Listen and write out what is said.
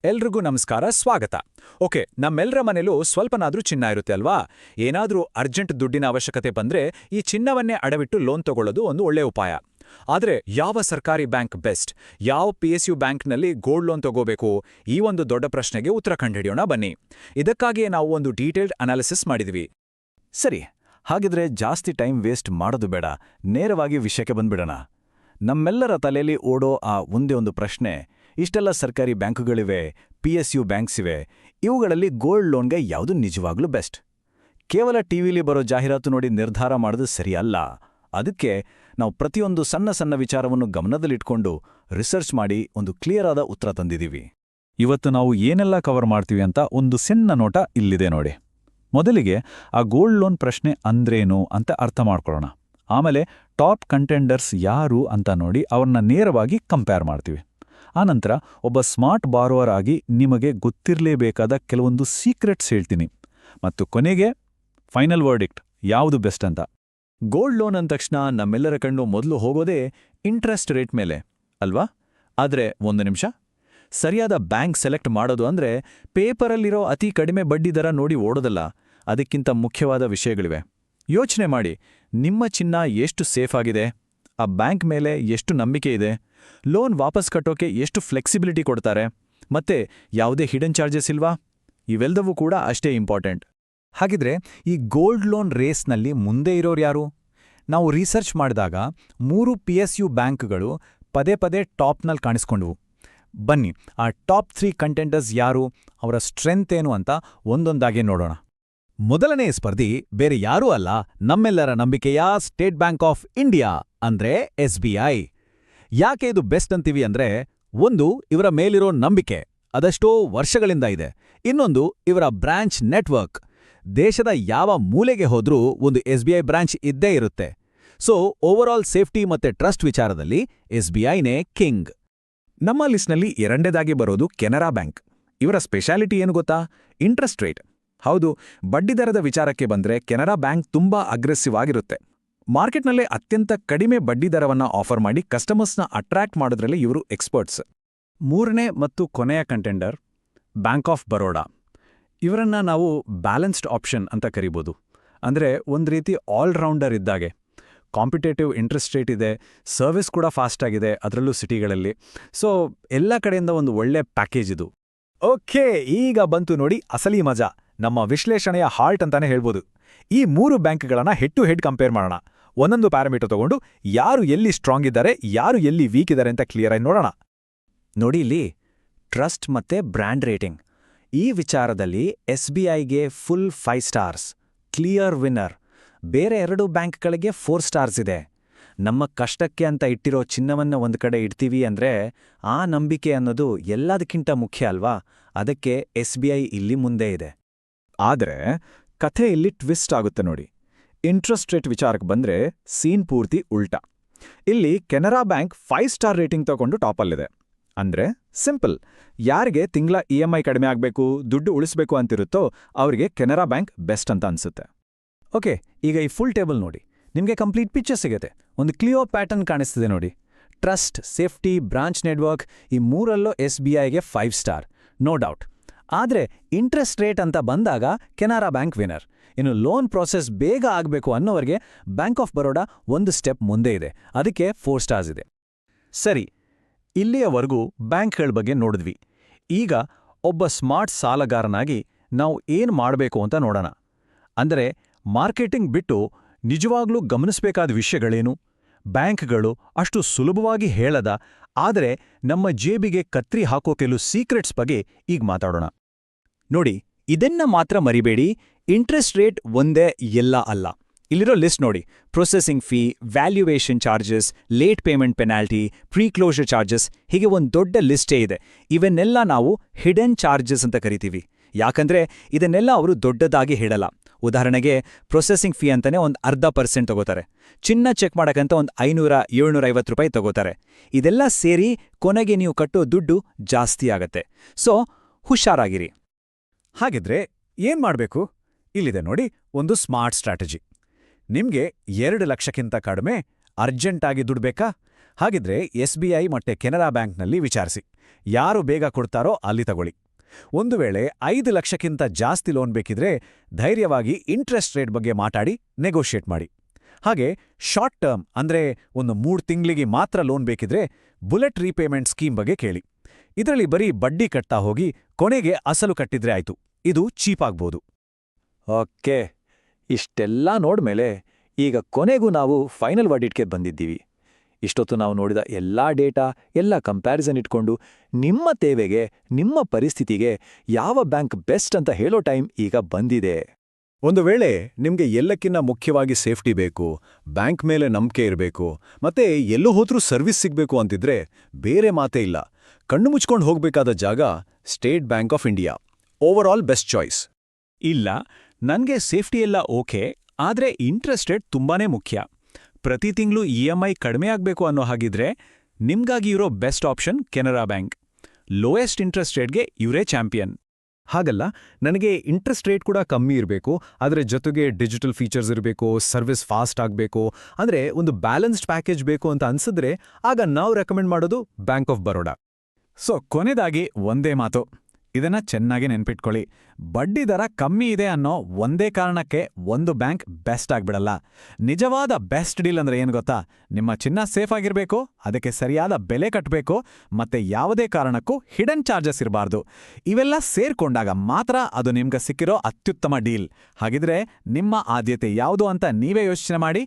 ಎಲ್ರಿಗೂ ನಮಸ್ಕಾರ, ಸ್ವಾಗತ. ಓಕೆ, ನಮ್ಮೆಲ್ಲರ ಮನೇಲೂ ಸ್ವಲ್ಪನಾದ್ರೂ ಚಿನ್ನ ಇರುತ್ತೆ ಅಲ್ವಾ? ಏನಾದ್ರೂ ಅರ್ಜೆಂಟ್ ದುಡ್ಡಿನ ಅವಶ್ಯಕತೆ ಬಂದ್ರೆ ಈ ಚಿನ್ನವನ್ನೇ ಅಡವಿಟ್ಟು ಲೋನ್ ತಗೊಳ್ಳೋದು ಒಂದು ಒಳ್ಳೆ ಉಪಾಯ. ಆದ್ರೆ ಯಾವ ಸರ್ಕಾರಿ ಬ್ಯಾಂಕ್ ಬೆಸ್ಟ್? ಯಾವ PSU ಬ್ಯಾಂಕ್ನಲ್ಲಿ ಗೋಲ್ಡ್ ಲೋನ್ ತಗೋಬೇಕು? ಈ ಒಂದು ದೊಡ್ಡ ಪ್ರಶ್ನೆಗೆ ಉತ್ತರ ಕಂಡುಹಿಡಿಯೋಣ ಬನ್ನಿ. ಇದಕ್ಕಾಗಿಯೇ ನಾವು ಒಂದು ಡೀಟೇಲ್ಡ್ ಅನಾಲಿಸಿಸ್ ಮಾಡಿದ್ವಿ. ಸರಿ, ಹಾಗಿದ್ರೆ ಜಾಸ್ತಿ ಟೈಮ್ ವೇಸ್ಟ್ ಮಾಡೋದು ಬೇಡ, ನೇರವಾಗಿ ವಿಷಯಕ್ಕೆ ಬಂದ್ಬಿಡೋಣ. ನಮ್ಮೆಲ್ಲರ ತಲೆಯಲ್ಲಿ ಓಡೋ ಆ ಒಂದೇ ಒಂದು ಪ್ರಶ್ನೆ, ಇಷ್ಟೆಲ್ಲ ಸರ್ಕಾರಿ ಬ್ಯಾಂಕುಗಳಿವೆ, PSU ಬ್ಯಾಂಕ್ಸ್ ಇವೆ, ಇವುಗಳಲ್ಲಿ ಗೋಲ್ಡ್ ಲೋನ್ಗೆ ಯಾವುದು ನಿಜವಾಗ್ಲೂ ಬೆಸ್ಟ್? ಕೇವಲ ಟಿವಿಲಿ ಬರೋ ಜಾಹೀರಾತು ನೋಡಿ ನಿರ್ಧಾರ ಮಾಡೋದು ಸರಿಯಲ್ಲ. ಅದಕ್ಕೆ ನಾವು ಪ್ರತಿಯೊಂದು ಸಣ್ಣ ಸಣ್ಣ ವಿಚಾರವನ್ನು ಗಮನದಲ್ಲಿಟ್ಕೊಂಡು ರಿಸರ್ಚ್ ಮಾಡಿ ಒಂದು ಕ್ಲಿಯರ್ ಆದ ಉತ್ತರ ತಂದಿದ್ದೀವಿ. ಇವತ್ತು ನಾವು ಏನೆಲ್ಲ ಕವರ್ ಮಾಡ್ತೀವಿ ಅಂತ ಒಂದು ಸಣ್ಣ ನೋಟ ಇಲ್ಲಿದೆ ನೋಡಿ. ಮೊದಲಿಗೆ ಆ ಗೋಲ್ಡ್ ಲೋನ್ ಪ್ರಶ್ನೆ ಅಂದ್ರೇನು ಅಂತ ಅರ್ಥ ಮಾಡ್ಕೊಳ್ಳೋಣ. ಆಮೇಲೆ ಟಾಪ್ ಕಂಟೆಂಡರ್ಸ್ ಯಾರು ಅಂತ ನೋಡಿ ಅವ್ರನ್ನ ನೇರವಾಗಿ ಕಂಪೇರ್ ಮಾಡ್ತೀವಿ. ಆನಂತರ ಒಬ್ಬ ಸ್ಮಾರ್ಟ್ ಬಾರೋವರ್ ಆಗಿ ನಿಮಗೆ ಗೊತ್ತಿರಲೇಬೇಕಾದ ಕೆಲವೊಂದು ಸೀಕ್ರೆಟ್ಸ್ ಹೇಳ್ತೀನಿ. ಮತ್ತು ಕೊನೆಗೆ ಫೈನಲ್ ವರ್ಡಿಕ್ಟ್, ಯಾವುದು ಬೆಸ್ಟ್ ಅಂತ. ಗೋಲ್ಡ್ ಲೋನ್ ಅಂದ ತಕ್ಷಣ ನಮ್ಮೆಲ್ಲರ ಕಣ್ಣು ಮೊದಲು ಹೋಗೋದೇ ಇಂಟ್ರೆಸ್ಟ್ ರೇಟ್ ಮೇಲೆ ಅಲ್ವಾ? ಆದರೆ ಒಂದು ನಿಮಿಷ, ಸರಿಯಾದ ಬ್ಯಾಂಕ್ ಸೆಲೆಕ್ಟ್ ಮಾಡೋದು ಅಂದ್ರೆ ಪೇಪರಲ್ಲಿರೋ ಅತಿ ಕಡಿಮೆ ಬಡ್ಡಿ ದರ ನೋಡಿ ಓಡೋದಲ್ಲ. ಅದಕ್ಕಿಂತ ಮುಖ್ಯವಾದ ವಿಷಯಗಳಿವೆ. ಯೋಚನೆ ಮಾಡಿ, ನಿಮ್ಮ ಚಿನ್ನ ಎಷ್ಟು ಸೇಫ್ ಆಗಿದೆ, ಆ ಬ್ಯಾಂಕ್ ಮೇಲೆ ಎಷ್ಟು ನಂಬಿಕೆ ಇದೆ, ಲೋನ್ ವಾಪಸ್ ಕಟ್ಟೋಕೆ ಎಷ್ಟು ಫ್ಲೆಕ್ಸಿಬಿಲಿಟಿ ಕೊಡ್ತಾರೆ, ಮತ್ತೆ ಯಾವುದೇ ಹಿಡನ್ ಚಾರ್ಜಸ್ ಇಲ್ವಾ? ಇವೆಲ್ಲವೂ ಕೂಡ ಅಷ್ಟೇ ಇಂಪಾರ್ಟೆಂಟ್. ಹಾಗಿದ್ರೆ ಈ ಗೋಲ್ಡ್ ಲೋನ್ ರೇಸ್ನಲ್ಲಿ ಮುಂದೆ ಇರೋರು ಯಾರು? ನಾವು ರಿಸರ್ಚ್ ಮಾಡಿದಾಗ 3 PSU ಬ್ಯಾಂಕ್ಗಳು ಪದೇ ಪದೇ ಟಾಪ್ನಲ್ಲಿ ಕಾಣಿಸ್ಕೊಂಡ್ವು. ಬನ್ನಿ, ಆ ಟಾಪ್ 3 ಕಂಟೆಂಡರ್ಸ್ ಯಾರು, ಅವರ ಸ್ಟ್ರೆಂತ್ ಏನು ಅಂತ ಒಂದೊಂದಾಗಿ ನೋಡೋಣ. ಮೊದಲನೇ ಸ್ಪರ್ಧಿ ಬೇರೆ ಯಾರೂ ಅಲ್ಲ, ನಮ್ಮೆಲ್ಲರ ನಂಬಿಕೆಯ ಸ್ಟೇಟ್ ಬ್ಯಾಂಕ್ ಆಫ್ ಇಂಡಿಯಾ ಅಂದ್ರೆ SBI. ಯಾಕೆ ಇದು ಬೆಸ್ಟ್ ಅಂತೀವಿ ಅಂದ್ರೆ, ಒಂದು, ಇವರ ಮೇಲಿರೋ ನಂಬಿಕೆ, ಅದೆಷ್ಟೋ ವರ್ಷಗಳಿಂದ ಇದೆ. ಇನ್ನೊಂದು, ಇವರ ಬ್ರಾಂಚ್ ನೆಟ್ವರ್ಕ್. ದೇಶದ ಯಾವ ಮೂಲೆಗೆ ಹೋದ್ರೂ ಒಂದು SBI ಬ್ರಾಂಚ್ ಇದ್ದೇ ಇರುತ್ತೆ. ಸೊ ಓವರಾಲ್ ಸೇಫ್ಟಿ ಮತ್ತೆ ಟ್ರಸ್ಟ್ ವಿಚಾರದಲ್ಲಿ SBIನೇ ಕಿಂಗ್. ನಮ್ಮ ಲಿಸ್ಟ್ನಲ್ಲಿ ಎರಡನೇದಾಗಿ ಬರೋದು ಕೆನರಾ ಬ್ಯಾಂಕ್. ಇವರ ಸ್ಪೆಷಾಲಿಟಿ ಏನು ಗೊತ್ತಾ? Interest rate. ಹೌದು, ಬಡ್ಡಿದರದ ವಿಚಾರಕ್ಕೆ ಬಂದ್ರೆ ಕೆನರಾ ಬ್ಯಾಂಕ್ ತುಂಬಾ ಅಗ್ರೆಸಿವ್ ಆಗಿರುತ್ತೆ. ಮಾರ್ಕೆಟ್ನಲ್ಲೇ ಅತ್ಯಂತ ಕಡಿಮೆ ಬಡ್ಡಿದರವನ್ನ ಆಫರ್ ಮಾಡಿ ಕಸ್ಟಮರ್ಸ್ನ ಅಟ್ರಾಕ್ಟ್ ಮಾಡೋದ್ರಲ್ಲಿ ಇವರು ಎಕ್ಸ್ಪರ್ಟ್ಸ್. ಮೂರನೇ ಮತ್ತು ಕೊನೆಯ ಕಂಟೆಂಡರ್ ಬ್ಯಾಂಕ್ ಆಫ್ ಬರೋಡಾ. ಇವರನ್ನ ನಾವು ಬ್ಯಾಲೆನ್ಸ್ಡ್ ಆಪ್ಷನ್ ಅಂತ ಕರಿಬೋದು. ಅಂದ್ರೆ ಒಂದು ರೀತಿ ಆಲ್ರೌಂಡರ್ ಇದ್ದಾಗೆ. ಕಾಂಪಿಟೇಟಿವ್ ಇಂಟ್ರೆಸ್ಟ್ ರೇಟ್ ಇದೆ, ಸರ್ವಿಸ್ ಕೂಡ ಫಾಸ್ಟ್ ಆಗಿದೆ, ಅದರಲ್ಲೂ ಸಿಟಿಗಳಲ್ಲಿ. ಸೊ ಎಲ್ಲ ಕಡೆಯಿಂದ ಒಂದು ಒಳ್ಳೆ ಪ್ಯಾಕೇಜ್ ಇದು. ಓಕೆ, ಈಗ ಬಂತು ನೋಡಿ ಅಸಲಿ ಮಜಾ, ನಮ್ಮ ವಿಶ್ಲೇಷಣೆಯ ಹಾರ್ಟ್ ಅಂತಾನೆ ಹೇಳ್ಬೋದು. ಈ 3 ಬ್ಯಾಂಕ್ಗಳನ್ನ ಹೆಡ್ ಟು ಹೆಡ್ ಕಂಪೇರ್ ಮಾಡೋಣ. ಒಂದೊಂದು ಪ್ಯಾರಾಮೀಟರ್ ತಗೊಂಡು ಯಾರು ಎಲ್ಲಿ ಸ್ಟ್ರಾಂಗ್ ಇದ್ದಾರೆ, ಯಾರು ಎಲ್ಲಿ ವೀಕ್ ಇದ್ದಾರೆ ಅಂತ ಕ್ಲಿಯರ್ ಆಗಿ ನೋಡೋಣ. ನೋಡಿ ಇಲ್ಲಿ, ಟ್ರಸ್ಟ್ ಮತ್ತೆ ಬ್ರ್ಯಾಂಡ್ ರೇಟಿಂಗ್. ಈ ವಿಚಾರದಲ್ಲಿ SBIಗೆ ಫುಲ್ 5 ಸ್ಟಾರ್ಸ್, ಕ್ಲಿಯರ್ ವಿನ್ನರ್. ಬೇರೆ 2 ಬ್ಯಾಂಕ್ಗಳಿಗೆ 4 ಸ್ಟಾರ್ಸ್ ಇದೆ. ನಮ್ಮ ಕಷ್ಟಕ್ಕೆ ಅಂತ ಇಟ್ಟಿರೋ ಚಿನ್ನವನ್ನ ಒಂದು ಕಡೆ ಇಡ್ತೀವಿ ಅಂದ್ರೆ ಆ ನಂಬಿಕೆ ಅನ್ನೋದು ಎಲ್ಲದಕ್ಕಿಂತ ಮುಖ್ಯ ಅಲ್ವಾ? ಅದಕ್ಕೆ SBI ಇಲ್ಲಿ ಮುಂದೆ ಇದೆ. ಆದ್ರೆ ಕಥೆ ಇಲ್ಲಿ ಟ್ವಿಸ್ಟ್ ಆಗುತ್ತೆ ನೋಡಿ. ಇಂಟ್ರೆಸ್ಟ್ ರೇಟ್ ವಿಚಾರಕ್ಕೆ ಬಂದ್ರೆ ಸೀನ್ ಪೂರ್ತಿ ಉಲ್ಟಾ. ಇಲ್ಲಿ ಕೆನರಾ ಬ್ಯಾಂಕ್ 5 ಸ್ಟಾರ್ ರೇಟಿಂಗ್ ತಗೊಂಡು ಟಾಪಲ್ಲಿದೆ. ಅಂದ್ರೆ ಸಿಂಪಲ್, ಯಾರಿಗೆ ತಿಂಗಳ EMI ಕಡಿಮೆ ಆಗಬೇಕು, ದುಡ್ಡು ಉಳಿಸ್ಬೇಕು ಅಂತಿರುತ್ತೋ ಅವರಿಗೆ ಕೆನರಾ ಬ್ಯಾಂಕ್ ಬೆಸ್ಟ್ ಅಂತ ಅನ್ಸುತ್ತೆ. ಓಕೆ, ಈಗ ಈ ಫುಲ್ ಟೇಬಲ್ ನೋಡಿ, ನಿಮಗೆ ಕಂಪ್ಲೀಟ್ ಪಿಕ್ಚರ್ ಸಿಗುತ್ತೆ. ಒಂದು ಕ್ಲಿಯರ್ ಪ್ಯಾಟರ್ನ್ ಕಾಣಿಸ್ತಿದೆ ನೋಡಿ. ಟ್ರಸ್ಟ್, ಸೇಫ್ಟಿ, ಬ್ರಾಂಚ್ ನೆಟ್ವರ್ಕ್, ಈ ಮೂರಲ್ಲೂ SBIಗೆ 5 ಸ್ಟಾರ್, ನೋ ಡೌಟ್. ಆದ್ರೆ ಇಂಟ್ರೆಸ್ಟ್ ರೇಟ್ ಅಂತ ಬಂದಾಗ ಕೆನರಾ ಬ್ಯಾಂಕ್ ವಿನರ್. ಇನ್ನು ಲೋನ್ ಪ್ರಾಸೆಸ್ ಬೇಗ ಆಗಬೇಕು ಅನ್ನೋವರಿಗೆ ಬ್ಯಾಂಕ್ ಆಫ್ ಬರೋಡಾ ಒಂದು ಸ್ಟೆಪ್ ಮುಂದೆ ಇದೆ, ಅದಕ್ಕೆ 4 ಸ್ಟಾರ್ಸ್ ಇದೆ. ಸರಿ, ಇಲ್ಲಿಯವರೆಗೂ ಬ್ಯಾಂಕ್ಗಳ ಬಗ್ಗೆ ನೋಡಿದ್ವಿ. ಈಗ ಒಬ್ಬ ಸ್ಮಾರ್ಟ್ ಸಾಲಗಾರನಾಗಿ ನಾವು ಏನ್ ಮಾಡಬೇಕು ಅಂತ ನೋಡೋಣ. ಅಂದರೆ ಮಾರ್ಕೆಟಿಂಗ್ ಬಿಟ್ಟು ನಿಜವಾಗ್ಲೂ ಗಮನಿಸಬೇಕಾದ ವಿಷಯಗಳೇನು? ಬ್ಯಾಂಕ್ಗಳು ಅಷ್ಟು ಸುಲಭವಾಗಿ ಹೇಳದ, ಆದರೆ ನಮ್ಮ ಜೇಬಿಗೆ ಕತ್ರಿ ಹಾಕೋ ಕೆಲವು ಸೀಕ್ರೆಟ್ಸ್ ಬಗ್ಗೆ ಈಗ ಮಾತಾಡೋಣ. ನೋಡಿ, ಇದನ್ನ ಮಾತ್ರ ಮರಿಬೇಡಿ, ಇಂಟ್ರೆಸ್ಟ್ ರೇಟ್ ಒಂದೇ ಎಲ್ಲ ಅಲ್ಲ. ಇಲ್ಲಿರೋ ಲಿಸ್ಟ್ ನೋಡಿ: processing fee, valuation charges, late payment penalty, preclosure charges, ಹೀಗೆ ಒಂದು ದೊಡ್ಡ ಲಿಸ್ಟೇ ಇದೆ. ಇವನ್ನೆಲ್ಲ ನಾವು ಹಿಡನ್ ಚಾರ್ಜಸ್ ಅಂತ ಕರಿತೀವಿ. ಯಾಕಂದ್ರೆ ಇದನ್ನೆಲ್ಲ ಅವರು ದೊಡ್ಡದಾಗಿ ಹೇಳಲ್ಲ. ಉದಾಹರಣೆಗೆ ಪ್ರೊಸೆಸಿಂಗ್ ಫೀ ಅಂತಾನೆ ಒಂದು 0.5% ತಗೋತಾರೆ. ಚಿನ್ನ ಚೆಕ್ ಮಾಡಕ್ಕಂತ ಒಂದು 500-750 ರೂಪಾಯಿ ತಗೋತಾರೆ. ಇದೆಲ್ಲ ಸೇರಿ ಕೊನೆಗೆ ನೀವು ಕಟ್ಟೋ ದುಡ್ಡು ಜಾಸ್ತಿ ಆಗತ್ತೆ. ಸೊ ಹುಷಾರಾಗಿರಿ. ಹಾಗಿದ್ರೆ ಏನ್ ಮಾಡ್ಬೇಕು? ಇಲ್ಲಿದೆ ನೋಡಿ ಒಂದು ಸ್ಮಾರ್ಟ್ ಸ್ಟ್ರಾಟಜಿ. ನಿಮ್ಗೆ 2 ಲಕ್ಷಕ್ಕಿಂತ ಕಡಿಮೆ ಅರ್ಜೆಂಟಾಗಿ ದುಡ್ಡು ಬೇಕಾ? ಹಾಗಿದ್ರೆ SBI ಮತ್ತೆ ಕೆನರಾ ಬ್ಯಾಂಕ್ನಲ್ಲಿ ವಿಚಾರಿಸಿ. ಯಾರು ಬೇಗ ಕೊಡ್ತಾರೋ ಅಲ್ಲಿ ತಗೊಳ್ಳಿ. ಒಂದು ವೇಳೆ 5 ಲಕ್ಷಕ್ಕಿಂತ ಜಾಸ್ತಿ ಲೋನ್ ಬೇಕಿದ್ರೆ ಧೈರ್ಯವಾಗಿ ಇಂಟ್ರೆಸ್ಟ್ ರೇಟ್ ಬಗ್ಗೆ ಮಾತಾಡಿ ನೆಗೋಷಿಯೇಟ್ ಮಾಡಿ. ಹಾಗೆ ಶಾರ್ಟ್ ಟರ್ಮ್ ಅಂದ್ರೆ ಒಂದು 3 ತಿಂಗಳಿಗೆ ಮಾತ್ರ ಲೋನ್ ಬೇಕಿದ್ರೆ ಬುಲೆಟ್ ರೀಪೇಮೆಂಟ್ ಸ್ಕೀಮ್ ಬಗ್ಗೆ ಕೇಳಿ. ಇದರಲ್ಲಿ ಬರೀ ಬಡ್ಡಿ ಕಟ್ತಾ ಹೋಗಿ ಕೊನೆಗೆ ಅಸಲು ಕಟ್ಟಿದ್ರೆ ಆಯ್ತು. ಇದು ಚೀಪ್ ಆಗ್ಬೋದು. ಓಕೆ, ಇಷ್ಟೆಲ್ಲ ನೋಡ್ಮೇಲೆ ಈಗ ಕೊನೆಗೂ ನಾವು ಫೈನಲ್ ವರ್ಡಿಟ್ಗೆ ಬಂದಿದ್ದೀವಿ. ಇಷ್ಟೊತ್ತು ನಾವು ನೋಡಿದ ಎಲ್ಲಾ ಡೇಟಾ, ಎಲ್ಲ ಕಂಪ್ಯಾರಿಸನ್ ಇಟ್ಕೊಂಡು ನಿಮ್ಮ ತೇವೆಗೆ, ನಿಮ್ಮ ಪರಿಸ್ಥಿತಿಗೆ ಯಾವ ಬ್ಯಾಂಕ್ ಬೆಸ್ಟ್ ಅಂತ ಹೇಳೋ ಟೈಮ್ ಈಗ ಬಂದಿದೆ. ಒಂದು ವೇಳೆ ನಿಮ್ಗೆ ಎಲ್ಲಕ್ಕಿಂತ ಮುಖ್ಯವಾಗಿ ಸೇಫ್ಟಿ ಬೇಕು, ಬ್ಯಾಂಕ್ ಮೇಲೆ ನಂಬಿಕೆ ಇರಬೇಕು, ಮತ್ತೆ ಎಲ್ಲೂ ಹೋದ್ರೂ ಸರ್ವಿಸ್ ಸಿಗ್ಬೇಕು ಅಂತಿದ್ರೆ ಬೇರೆ ಮಾತೇ ಇಲ್ಲ. ಕಣ್ಣು ಮುಚ್ಕೊಂಡು ಹೋಗ್ಬೇಕಾದ ಜಾಗ state bank of India. Over all best choice. ಇಲ್ಲ, ನನ್ಗೆ ಸೇಫ್ಟಿ ಎಲ್ಲ ಓಕೆ, ಆದ್ರೆ ಇಂಟ್ರೆಸ್ಟ್ ರೇಟ್ ತುಂಬಾನೇ ಮುಖ್ಯ. ಪ್ರತಿ ತಿಂಗಳು EMI ಕಡಿಮೆ ಆಗ್ಬೇಕು ಅನ್ನೋ ಹಾಗಿದ್ರೆ ನಿಮ್ಗಾಗಿ ಇರೋ best option Canara bank. Lowest interest ರೇಟ್ಗೆ ಇವರೇ ಚಾಂಪಿಯನ್. ಹಾಗಲ್ಲ, ನನಗೆ ಇಂಟ್ರೆಸ್ಟ್ ರೇಟ್ ಕೂಡ ಕಮ್ಮಿ ಇರಬೇಕು, ಅದರ ಜೊತೆಗೆ ಡಿಜಿಟಲ್ ಫೀಚರ್ಸ್ ಇರಬೇಕು, ಸರ್ವಿಸ್ ಫಾಸ್ಟ್ ಆಗಬೇಕು, ಅಂದರೆ ಒಂದು ಬ್ಯಾಲೆನ್ಸ್ಡ್ ಪ್ಯಾಕೇಜ್ ಬೇಕು ಅಂತ ಅನ್ಸಿದ್ರೆ ಆಗ ನಾವು ರೆಕಮೆಂಡ್ ಮಾಡೋದು ಬ್ಯಾಂಕ್ ಆಫ್ ಬರೋಡಾ. ಸೊ ಕೊನೆದಾಗಿ ಒಂದೇ ಮಾತು, ಇದನ್ನ ಚೆನ್ನಾಗಿ ನೆನ್ಪಿಟ್ಕೊಳ್ಳಿ. ಬಡ್ಡಿ ದರ ಕಮ್ಮಿ ಇದೆ ಅನ್ನೋ ಒಂದೇ ಕಾರಣಕ್ಕೆ ಒಂದು ಬ್ಯಾಂಕ್ ಬೆಸ್ಟ್ ಆಗ್ಬಿಡಲ್ಲ. ನಿಜವಾದ ಬೆಸ್ಟ್ ಡೀಲ್ ಅಂದ್ರೆ ಏನು ಗೊತ್ತಾ? ನಿಮ್ಮ ಚಿನ್ನ ಸೇಫ್ ಆಗಿರ್ಬೇಕು, ಅದಕ್ಕೆ ಸರಿಯಾದ ಬೆಲೆ ಕಟ್ಟಬೇಕು, ಮತ್ತೆ ಯಾವುದೇ ಕಾರಣಕ್ಕೂ ಹಿಡನ್ ಚಾರ್ಜಸ್ ಇರಬಾರ್ದು. ಇವೆಲ್ಲ ಸೇರ್ಕೊಂಡಾಗ ಮಾತ್ರ ಅದು ನಿಮ್ಗೆ ಸಿಕ್ಕಿರೋ ಅತ್ಯುತ್ತಮ ಡೀಲ್. ಹಾಗಿದ್ರೆ ನಿಮ್ಮ ಆದ್ಯತೆ ಯಾವುದು ಅಂತ ನೀವೇ ಯೋಚನೆ ಮಾಡಿ.